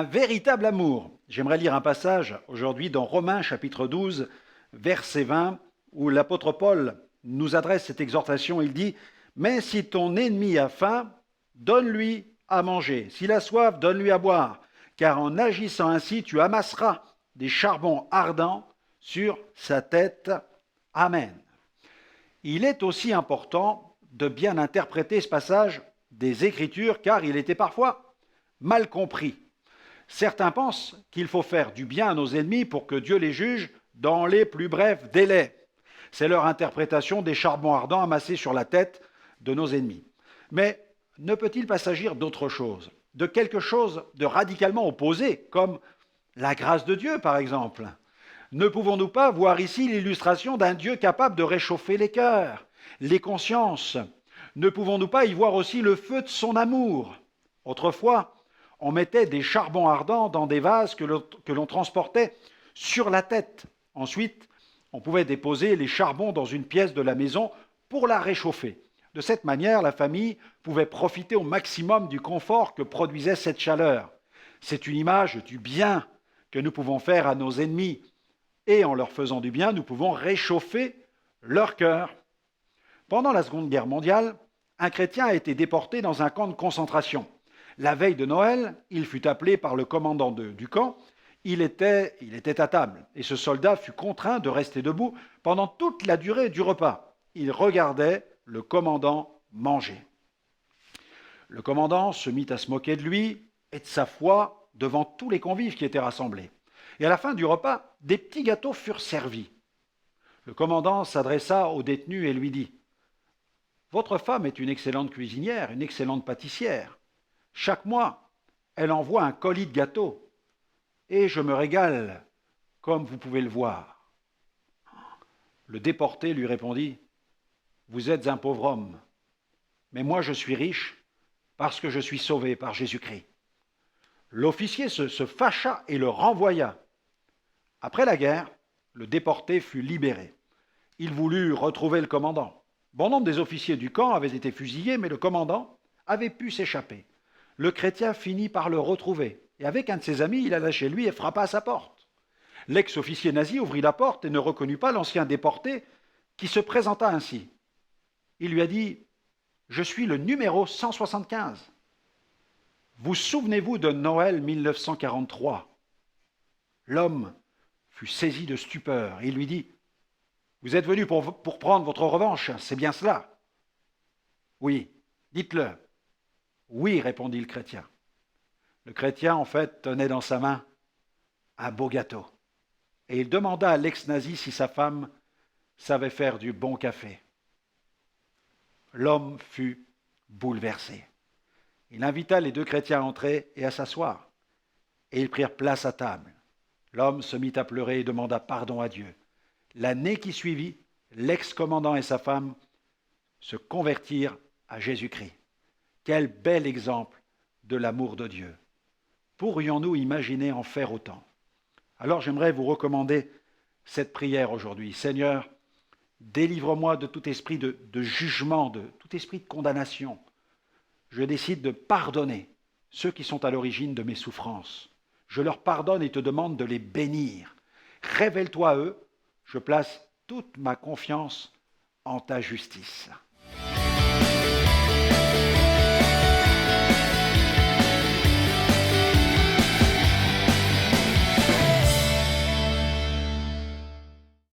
un véritable amour. J'aimerais lire un passage aujourd'hui dans Romains chapitre 12, verset 20, où l'apôtre Paul nous adresse cette exhortation. Il dit « Mais si ton ennemi a faim, donne-lui à manger. S'il a soif, donne-lui à boire. Car en agissant ainsi, tu amasseras des charbons ardents sur sa tête. Amen. » Il est aussi important de bien interpréter ce passage des Écritures, car il était parfois mal compris. Certains pensent qu'il faut faire du bien à nos ennemis pour que Dieu les juge dans les plus brefs délais. C'est leur interprétation des charbons ardents amassés sur la tête de nos ennemis. Mais ne peut-il pas s'agir d'autre chose, de quelque chose de radicalement opposé, comme la grâce de Dieu par exemple? Ne pouvons-nous pas voir ici l'illustration d'un Dieu capable de réchauffer les cœurs, les consciences? Ne pouvons-nous pas y voir aussi le feu de son amour? Autrefois, on mettait des charbons ardents dans des vases que l'on transportait sur la tête. Ensuite, on pouvait déposer les charbons dans une pièce de la maison pour la réchauffer. De cette manière, la famille pouvait profiter au maximum du confort que produisait cette chaleur. C'est une image du bien que nous pouvons faire à nos ennemis. Et en leur faisant du bien, nous pouvons réchauffer leur cœur. Pendant la Seconde Guerre mondiale, un chrétien a été déporté dans un camp de concentration. La veille de Noël, il fut appelé par le commandant du camp. Il était à table et ce soldat fut contraint de rester debout pendant toute la durée du repas. Il regardait le commandant manger. Le commandant se mit à se moquer de lui et de sa foi devant tous les convives qui étaient rassemblés. Et à la fin du repas, des petits gâteaux furent servis. Le commandant s'adressa au détenu et lui dit « Votre femme est une excellente cuisinière, une excellente pâtissière. Chaque mois, elle envoie un colis de gâteaux. Et je me régale, comme vous pouvez le voir. » Le déporté lui répondit « Vous êtes un pauvre homme, mais moi je suis riche parce que je suis sauvé par Jésus-Christ. » L'officier se fâcha et le renvoya. Après la guerre, le déporté fut libéré. Il voulut retrouver le commandant. Bon nombre des officiers du camp avaient été fusillés, mais le commandant avait pu s'échapper. Le chrétien finit par le retrouver. Et avec un de ses amis, il alla chez lui et frappa à sa porte. L'ex-officier nazi ouvrit la porte et ne reconnut pas l'ancien déporté qui se présenta ainsi. Il lui a dit « Je suis le numéro 175. Vous souvenez-vous de Noël 1943 ?» L'homme fut saisi de stupeur. Il lui dit « Vous êtes venu pour prendre votre revanche, c'est bien cela ?»« Oui, dites-le. » « Oui, répondit le chrétien. Le chrétien, en fait, tenait dans sa main un beau gâteau. Et il demanda à l'ex-nazi si sa femme savait faire du bon café. L'homme fut bouleversé. Il invita les deux chrétiens à entrer et à s'asseoir. Et ils prirent place à table. L'homme se mit à pleurer et demanda pardon à Dieu. L'année qui suivit, l'ex-commandant et sa femme se convertirent à Jésus-Christ. Quel bel exemple de l'amour de Dieu. Pourrions-nous imaginer en faire autant? Alors j'aimerais vous recommander cette prière aujourd'hui. Seigneur, délivre-moi de tout esprit de jugement, de tout esprit de condamnation. Je décide de pardonner ceux qui sont à l'origine de mes souffrances. Je leur pardonne et te demande de les bénir. Révèle-toi à eux, je place toute ma confiance en ta justice.